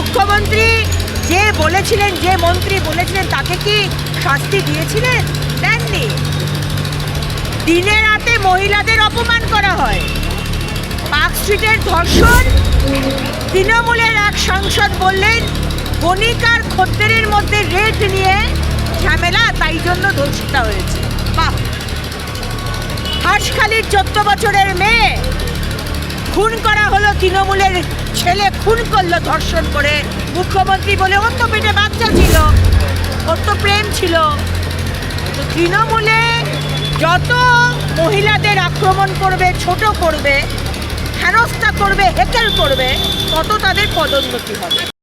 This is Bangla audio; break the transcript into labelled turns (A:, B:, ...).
A: মুখ্যমন্ত্রী যে বলেছিলেন, যে মন্ত্রী বলেছিলেন, তাকে কি শাস্তি দিয়েছিলেন? দেননি। দিনে রাতে মহিলাদের অপমান করা হয়। পার্ক স্ট্রিটের ধর্ষণ, তৃণমূলের এক সাংসদ বললেন বণিকার খদ্দেরের মধ্যে রেট নিয়ে ঝামেলা, তাই জন্য ধর্ষিতা হয়েছে। বাহ! হাঁসখালির 14 বছরের মেয়ে খুন করা হলো, তৃণমূলের ছেলে খুন করলো ধর্ষণ করে। মুখ্যমন্ত্রী বলে ওর তো পেটে বাচ্চা ছিল, ওর তো প্রেম ছিল। তো তৃণমূলে যত মহিলাদের আক্রমণ করবে, ছোট করবে, হেনস্থা করবে, হেকেল করবে, তত তাদের পদোন্নতি হবে।